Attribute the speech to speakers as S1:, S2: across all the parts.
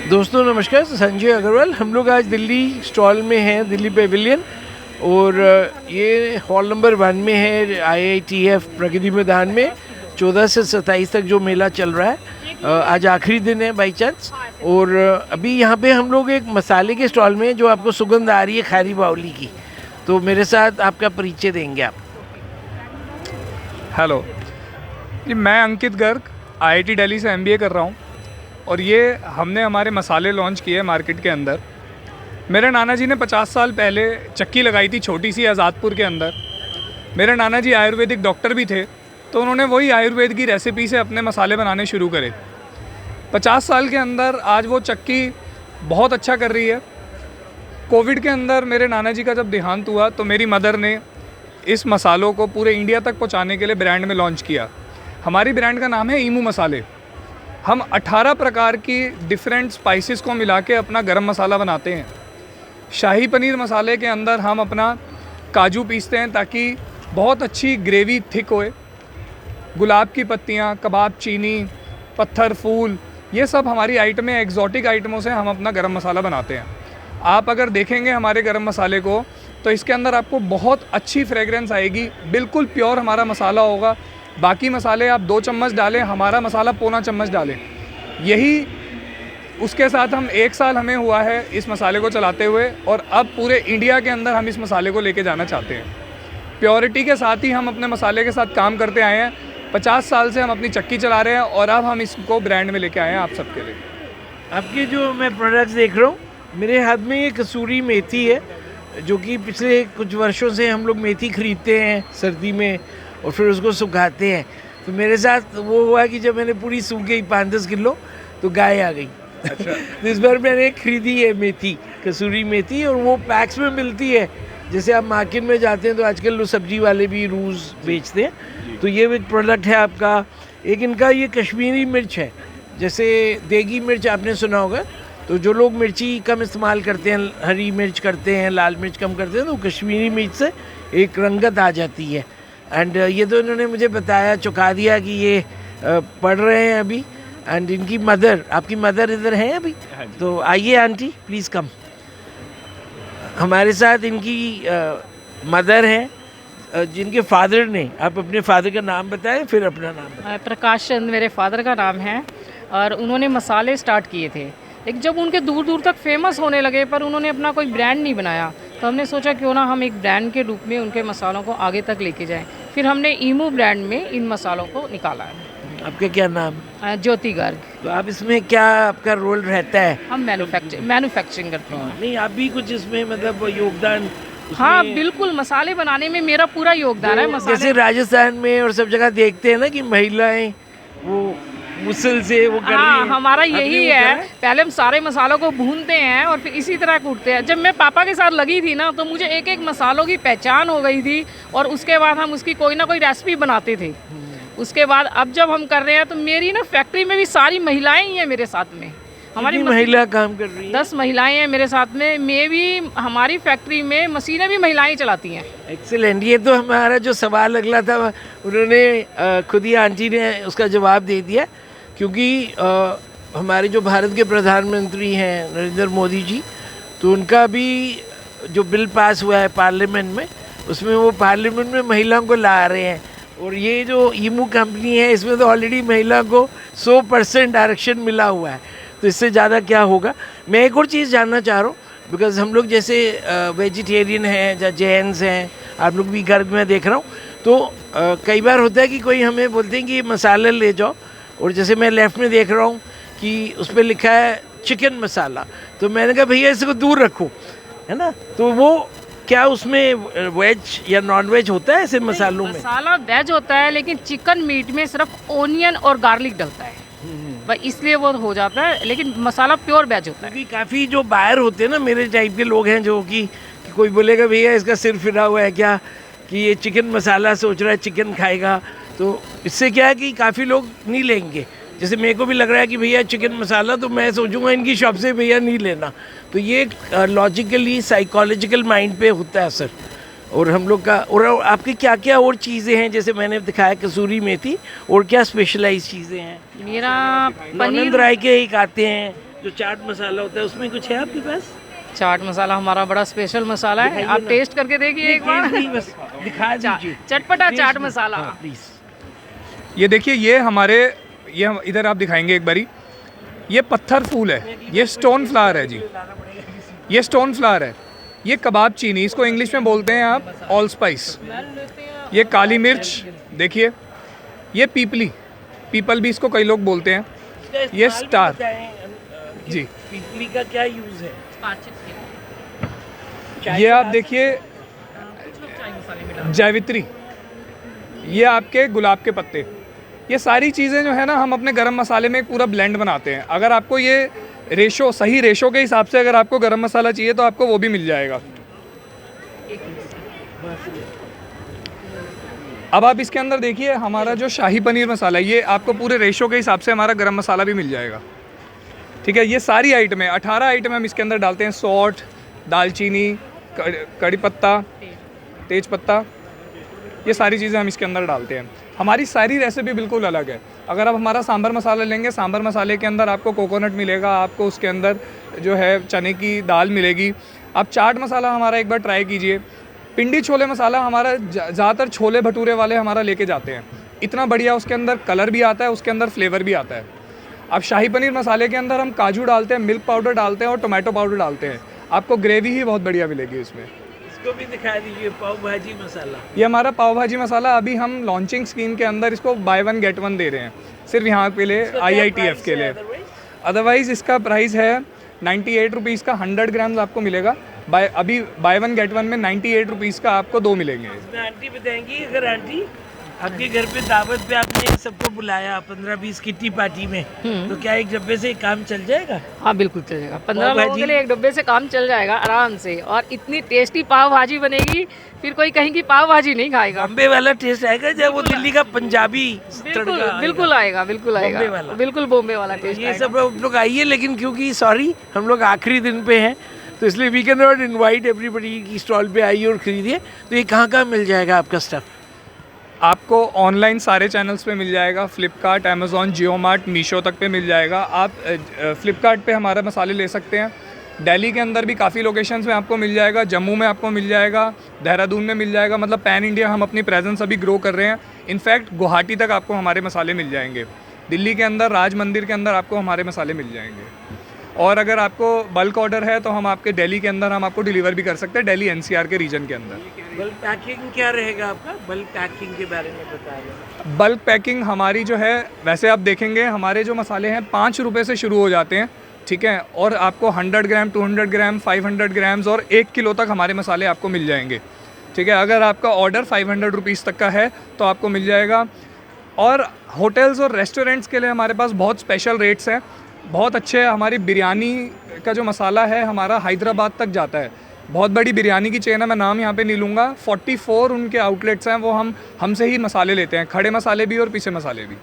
S1: दोस्तों नमस्कार, संजय अग्रवाल। हम लोग आज दिल्ली स्टॉल में हैं, दिल्ली पेविलियन, और ये हॉल नंबर 1 में है IITF प्रगति मैदान में। 14 से 27 तक जो मेला चल रहा है, आज आखिरी दिन है बाई चांस। और अभी यहाँ पे हम लोग एक मसाले के स्टॉल में, जो आपको सुगंध आ रही है खारी बावली की, तो मेरे साथ आपका परिचय देंगे आप।
S2: हेलो जी, मैं अंकित गर्ग IIT दिल्ली से MBA कर रहा हूँ और ये हमने हमारे मसाले लॉन्च किए मार्केट के अंदर। मेरे नाना जी ने 50 साल पहले चक्की लगाई थी छोटी सी आज़ादपुर के अंदर। मेरे नाना जी आयुर्वेदिक डॉक्टर भी थे, तो उन्होंने वही आयुर्वेद की रेसिपी से अपने मसाले बनाने शुरू करे। 50 साल के अंदर आज वो चक्की बहुत अच्छा कर रही है। कोविड के अंदर मेरे नाना जी का जब देहांत हुआ तो मेरी मदर ने इस मसालों को पूरे इंडिया तक पहुंचाने के लिए ब्रांड में लॉन्च किया। हमारी ब्रांड का नाम है ईमू मसाले। हम 18 प्रकार की डिफरेंट स्पाइसेस को मिला के अपना गरम मसाला बनाते हैं। शाही पनीर मसाले के अंदर हम अपना काजू पीसते हैं ताकि बहुत अच्छी ग्रेवी थिक होए। गुलाब की पत्तियाँ, कबाब चीनी, पत्थर फूल, ये सब हमारी आइटमें, एग्जॉटिक आइटमों से हम अपना गरम मसाला बनाते हैं। आप अगर देखेंगे हमारे गरम मसाले को तो इसके अंदर आपको बहुत अच्छी फ्रेगरेंस आएगी। बिल्कुल प्योर हमारा मसाला होगा। बाकी मसाले आप 2 चम्मच डालें, हमारा मसाला पौना चम्मच डालें। यही उसके साथ हम 1 साल हमें हुआ है इस मसाले को चलाते हुए, और अब पूरे इंडिया के अंदर हम इस मसाले को लेके जाना चाहते हैं। प्योरिटी के साथ ही हम अपने मसाले के साथ काम करते आए हैं। 50 साल से हम अपनी चक्की चला रहे हैं और अब हम इसको ब्रांड में लेके आए हैं आप सबके लिए।
S1: आपके जो मैं प्रोडक्ट्स देख रहा हूँ, मेरे हाथ में ये कसूरी मेथी है, जो कि पिछले कुछ वर्षों से हम लोग मेथी खरीदते हैं सर्दी में और फिर उसको सुखाते हैं। तो मेरे साथ वो हुआ कि जब मैंने पूरी सूख गई 5-10 किलो तो गाय आ गई।
S2: अच्छा।
S1: तो इस बार मैंने खरीदी है मेथी, कसूरी मेथी, और वो पैक्स में मिलती है। जैसे आप मार्केट में जाते हैं तो आजकल लोग सब्जी वाले भी रूज बेचते हैं, तो ये एक प्रोडक्ट है आपका। एक इनका ये कश्मीरी मिर्च है, जैसे देगी मिर्च आपने सुना होगा, तो जो लोग मिर्ची कम इस्तेमाल करते हैं, हरी मिर्च करते हैं, लाल मिर्च कम करते हैं, तो कश्मीरी मिर्च से एक रंगत आ जाती है। एंड ये तो इन्होंने मुझे बताया, चुका दिया कि ये पढ़ रहे हैं अभी। एंड इनकी मदर, आपकी मदर इधर हैं अभी, तो आइए आंटी प्लीज़ कम। हमारे साथ इनकी मदर हैं, जिनके फादर ने, आप अपने फादर का नाम बताएं फिर अपना नाम बताएं।
S3: प्रकाश चंद मेरे फादर का नाम है, और उन्होंने मसाले स्टार्ट किए थे, लेकिन जब उनके दूर दूर तक फेमस होने लगे पर उन्होंने अपना कोई ब्रांड नहीं बनाया, तो हमने सोचा क्यों ना हम एक ब्रांड के रूप में उनके मसालों को आगे तक लेके जाएं। फिर हमने ईमू ब्रांड में इन मसालों को निकाला है।
S1: आपका क्या नाम?
S3: ज्योति गर्ग।
S1: तो आप इसमें क्या आपका रोल रहता है?
S3: हम मैन्युफैक्चरिंग करते हैं।
S1: नहीं, आप भी कुछ इसमें मतलब योगदान?
S3: हाँ बिल्कुल, मसाले बनाने में मेरा पूरा योगदान है। मसाले
S1: जैसे राजस्थान में और सब जगह देखते हैं ना कि महिलाएं वो मुसल से वो कर रही
S3: हाँ,
S1: हैं।
S3: हमारा यही है। पहले हम सारे मसालों को भूनते हैं और फिर इसी तरह कूटते हैं। जब मैं पापा के साथ लगी थी ना, तो मुझे एक एक मसालों की पहचान हो गई थी, और उसके बाद हम उसकी कोई ना कोई रेसिपी बनाते थे। उसके बाद अब जब हम कर रहे हैं तो मेरी ना फैक्ट्री में भी सारी महिलाएं ही हैं मेरे साथ में।
S1: हमारी महिला काम कर रही है।
S3: 10 महिलाएं हैं मेरे साथ में। मैं भी, हमारी फैक्ट्री में मशीनें भी महिलाएं चलाती हैं।
S1: एक्सीलेंट। ये तो हमारा जो सवाल अगला था, उन्होंने खुद ही आंटी ने उसका जवाब दे दिया, क्योंकि हमारे जो भारत के प्रधानमंत्री हैं नरेंद्र मोदी जी, तो उनका भी जो बिल पास हुआ है पार्लियामेंट में, उसमें वो पार्लियामेंट में महिलाओं को ला रहे हैं। और ये जो ईमू कंपनी है, इसमें तो ऑलरेडी महिला को 100% आरक्षण मिला हुआ है, तो इससे ज़्यादा क्या होगा। मैं एक और चीज़ जानना चाह रहा हूँ, बिकॉज हम लोग जैसे वेजिटेरियन हैं या जैन्स हैं, आप लोग भी घर में देख रहा हूँ, तो कई बार होता है कि कोई हमें बोलते हैं कि ये मसाला ले जाओ, और जैसे मैं लेफ़्ट में देख रहा हूँ कि उस पर लिखा है चिकन मसाला, तो मैंने कहा भैया इसको दूर रखो, है ना। तो वो क्या उसमें वेज या नॉन वेज होता है ऐसे मसालों में?
S3: मसाला वेज होता है, लेकिन चिकन मीट में सिर्फ ओनियन और गार्लिक डलता है, बस इसलिए वो हो जाता है, लेकिन मसाला प्योर वेज होता है।
S1: क्योंकि काफ़ी जो बाहर होते हैं ना, मेरे टाइप के लोग हैं, जो कि कोई बोलेगा भैया इसका सिर फिरा हुआ है क्या, कि ये चिकन मसाला सोच रहा है चिकन खाएगा, तो इससे क्या है कि काफ़ी लोग नहीं लेंगे। जैसे मेरे को भी लग रहा है कि भैया चिकन मसाला, तो मैं सोचूंगा इनकी शॉप से भैया नहीं लेना। तो ये लॉजिकली साइकोलॉजिकल माइंड पे होता है असर। और हम लोग का, और आपकी क्या क्या और चीज़ें हैं, जैसे मैंने दिखाया कसूरी मेथी, और क्या स्पेशलाइज चीज़ें हैं?
S3: मेरा
S1: नॉनंद
S3: पनीर,
S1: राय के एक आते हैं, जो चाट मसाला होता है उसमें कुछ है आपके पास?
S3: चाट मसाला हमारा बड़ा स्पेशल मसाला है,
S1: दिखाइए
S3: आप
S1: ना।
S3: टेस्ट करके देखिए एक बार।
S1: नहीं, बस दिखा दीजिए
S3: चटपटा चाट मसाला।
S1: प्लीज।
S2: ये देखिए, ये हमारे, ये इधर आप दिखाएंगे एक बारी, ये पत्थर फूल है, ये स्टोन फ्लावर है जी, ये स्टोन फ्लावर है। ये कबाब चीनी, इसको इंग्लिश में बोलते हैं आप ऑल स्पाइस। ये काली मिर्च देखिए, ये पीपली, पीपल भी इसको कई लोग बोलते हैं। ये स्टार जी,
S1: पीपली का क्या यूज है?
S2: ये आप देखिए जावित्री, ये आपके गुलाब के पत्ते, ये सारी चीज़ें जो है ना हम अपने गरम मसाले में एक पूरा ब्लेंड बनाते हैं। अगर आपको ये रेशो, सही रेशो के हिसाब से अगर आपको गरम मसाला चाहिए तो आपको वो भी मिल जाएगा। अब आप इसके अंदर देखिए हमारा जो शाही पनीर मसाला है, ये आपको पूरे रेशो के हिसाब से हमारा गरम मसाला भी मिल जाएगा। ठीक है, ये सारी आइटमें 18 आइटमें हम इसके अंदर डालते हैं। सौंठ, दालचीनी, कड़ी पत्ता, तेज पत्ता, ये सारी चीज़ें हम इसके अंदर डालते हैं। हमारी सारी रेसिपी बिल्कुल अलग है। अगर आप हमारा सांभर मसाला लेंगे, सांभर मसाले के अंदर आपको कोकोनट मिलेगा, आपको उसके अंदर जो है चने की दाल मिलेगी। आप चाट मसाला हमारा एक बार ट्राई कीजिए। पिंडी छोले मसाला हमारा ज़्यादातर छोले भटूरे वाले हमारा लेके जाते हैं, इतना बढ़िया उसके अंदर कलर भी आता है, उसके अंदर फ्लेवर भी आता है। अब शाही पनीर मसाले के अंदर हम काजू डालते हैं, मिल्क पाउडर डालते हैं और टोमेटो पाउडर डालते हैं। आपको ग्रेवी ही बहुत बढ़िया मिलेगी इसमें।
S1: इसको भी दिखा दीजिए, पाव भाजी मसाला।
S2: ये हमारा पाव भाजी मसाला, अभी हम लॉन्चिंग स्कीम के अंदर इसको बाय 1 गेट 1 दे रहे हैं, सिर्फ यहाँ के लिए, IITF के लिए। अदरवाइज़ इसका प्राइस है 98 रुपीज़ का, 100 ग्राम्स आपको मिलेगा। अभी बाय 1 गेट 1 में 98 रुपीज़ का आपको 2 मिलेंगे।
S1: इसमें आंटी बताएंगी, अगर आंटी आपके घर पे दावत पे आपने सबको बुलाया 15-20 किट्टी पार्टी में, तो क्या एक डब्बे से काम चल जाएगा?
S3: हाँ बिल्कुल चलेगा, 15 लोगों के लिए एक डब्बे से काम चल जाएगा आराम से। और इतनी टेस्टी पाव भाजी बनेगी, फिर कोई कहेंगी पाव भाजी नहीं खाएगा।
S1: बॉम्बे वाला टेस्ट आएगा जब वो दिल्ली का पंजाबी
S3: बिल्कुल बिल्कुल आएगा, बिल्कुल आएगा,
S1: बॉम्बे वाला।
S3: बिल्कुल बॉम्बे वाला टेस्ट
S1: ये सब लोग आइए, लेकिन क्योंकि सॉरी हम लोग आखिरी दिन पे हैं, तो इसलिए we cannot invite everybody की स्टॉल पे आइए और ख़रीदिए। तो ये कहाँ मिल जाएगा आपका स्टफ़?
S2: आपको ऑनलाइन सारे चैनल्स पे मिल जाएगा, फ्लिपकार्ट, अमेज़ॉन, जियो मार्ट, मीशो तक पे मिल जाएगा। आप फ्लिपकार्ट पे हमारे मसाले ले सकते हैं। दिल्ली के अंदर भी काफ़ी लोकेशंस में आपको मिल जाएगा, जम्मू में आपको मिल जाएगा, देहरादून में मिल जाएगा। मतलब पैन इंडिया हम अपनी प्रेजेंस अभी ग्रो कर रहे हैं। इनफैक्ट गुवाहाटी तक आपको हमारे मसाले मिल जाएंगे। दिल्ली के अंदर राज मंदिर के अंदर आपको हमारे मसाले मिल जाएंगे। और अगर आपको बल्क ऑर्डर है तो हम आपके दिल्ली के अंदर हम आपको डिलीवर भी कर सकते हैं, दिल्ली NCR के रीजन के अंदर।
S1: बल्क पैकिंग क्या रहेगा आपका? बल्क पैकिंग के बारे में बता रहे।
S2: बल्क पैकिंग हमारी जो है, वैसे आप देखेंगे हमारे जो मसाले हैं 5 रुपये से शुरू हो जाते हैं, ठीक है। और आपको 100 ग्राम, 200 ग्राम, 500 ग्राम्स और 1 किलो तक हमारे मसाले आपको मिल जाएंगे, ठीक है। अगर आपका ऑर्डर 500 रुपीज़ तक का है तो आपको मिल जाएगा। और होटल्स और रेस्टोरेंट्स के लिए हमारे पास बहुत स्पेशल रेट्स हैं, बहुत अच्छे। हमारी बिरयानी का जो मसाला है हमारा हैदराबाद तक जाता है, बहुत बड़ी बिरयानी की चेन है, मैं नाम यहाँ पे नहीं लूँगा। 44 उनके आउटलेट्स हैं, वो हमसे ही मसाले लेते हैं, खड़े मसाले भी और पीसे मसाले भी।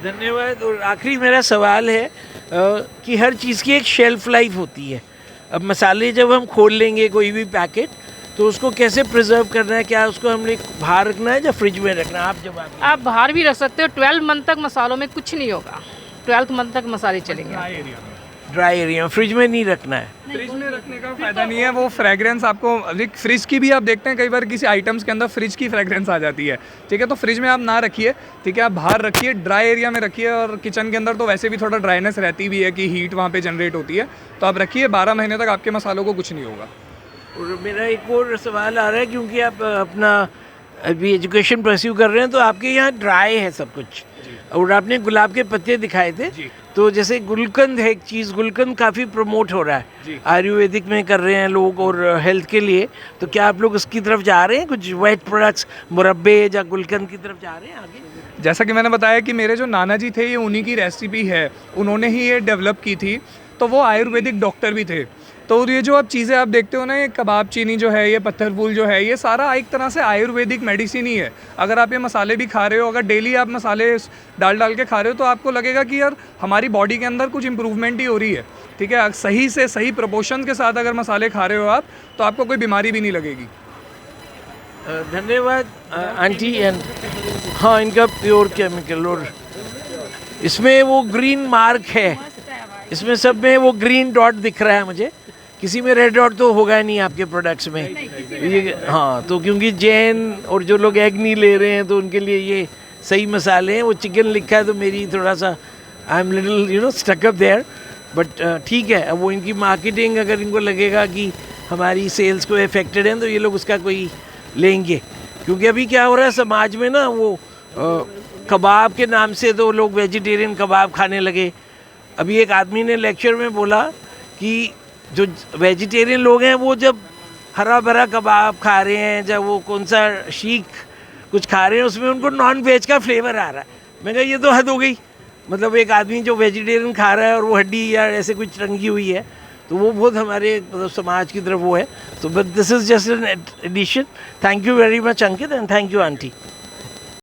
S1: धन्यवाद। और आखिरी मेरा सवाल है कि हर चीज़ की एक शेल्फ लाइफ होती है। अब मसाले जब हम खोल लेंगे कोई भी पैकेट, तो उसको कैसे प्रिजर्व करना है? क्या उसको हमने बाहर रखना है या फ्रिज में रखना है? आप जवाब।
S3: आप बाहर भी रख सकते हो, 12 मंथ तक मसालों में कुछ नहीं होगा, 12th मंथ तक मसाले चलेंगे।
S1: ड्राई एरिया में, फ्रिज में नहीं रखना है।
S2: फ्रिज में रखने का फायदा नहीं है, वो फ्रेग्रेंस आपको, फ्रिज की भी आप देखते हैं कई बार किसी आइटम्स के अंदर फ्रिज की फ्रेग्रेंस आ जाती है, ठीक है। तो फ्रिज में आप ना रखिए, ठीक है, आप बाहर रखिए, ड्राई एरिया में रखिए। और किचन के अंदर तो वैसे भी थोड़ा ड्राइनेस रहती भी है कि हीट वहाँ पे जनरेट होती है, तो आप रखिए, 12 महीने तक आपके मसालों को कुछ नहीं होगा।
S1: और मेरा एक और सवाल आ रहा है, क्योंकि आप अपना अभी एजुकेशन परस्यू कर रहे हैं, तो आपके यहाँ ड्राई है सब कुछ, और आपने गुलाब के पत्ते दिखाए थे, तो जैसे गुलकंद है एक चीज़, गुलकंद काफ़ी प्रमोट हो रहा है, आयुर्वेदिक में कर रहे हैं लोग और हेल्थ के लिए, तो क्या आप लोग उसकी तरफ जा रहे हैं? कुछ वेट प्रोडक्ट्स, मुरब्बे या गुलकंद की तरफ जा रहे हैं आगे?
S2: जैसा कि मैंने बताया कि मेरे जो नाना जी थे, ये उन्हीं की रेसिपी है, उन्होंने ही ये डेवलप की थी, तो वो आयुर्वेदिक डॉक्टर भी थे। तो ये जो आप चीज़ें आप देखते हो ना, ये कबाब चीनी जो है, ये पत्थर फूल जो है, ये सारा एक तरह से आयुर्वेदिक मेडिसिन ही है। अगर आप ये मसाले भी खा रहे हो, अगर डेली आप मसाले डाल के खा रहे हो, तो आपको लगेगा कि यार हमारी बॉडी के अंदर कुछ इंप्रूवमेंट ही हो रही है, ठीक है। सही से सही प्रोपोर्शन के साथ अगर मसाले खा रहे हो आप, तो आपको कोई बीमारी भी नहीं लगेगी।
S1: धन्यवाद आंटी। एंड हाँ, इनका प्योर केमिकल, और इसमें वो ग्रीन मार्क है, इसमें सब में वो ग्रीन डॉट दिख रहा है मुझे, किसी में रेड डॉट तो होगा नहीं आपके प्रोडक्ट्स में ये। हाँ, तो क्योंकि जैन और जो लोग एग नहीं ले रहे हैं तो उनके लिए ये सही मसाले हैं। वो चिकन लिखा है तो मेरी थोड़ा सा I am little stuck up there, but ठीक है। अब वो इनकी मार्केटिंग, अगर इनको लगेगा कि हमारी सेल्स को इफेक्टेड है तो ये लोग उसका कोई लेंगे। क्योंकि अभी क्या हो रहा है समाज में ना, वो कबाब के नाम से तो लोग वेजिटेरियन कबाब खाने लगे। अभी एक आदमी ने लेक्चर में बोला कि जो वेजिटेरियन लोग हैं वो जब हरा भरा कबाब खा रहे हैं, जब वो कौन सा शीख कुछ खा रहे हैं, उसमें उनको नॉन वेज का फ्लेवर आ रहा है। मैं कहा ये तो हद हो गई। मतलब एक आदमी जो वेजिटेरियन खा रहा है और वो हड्डी या ऐसे कुछ रंगी हुई है, तो वो बहुत हमारे मतलब समाज की तरफ वो है। तो but this is just an addition. Thank you very much Ankit, and thank you aunty.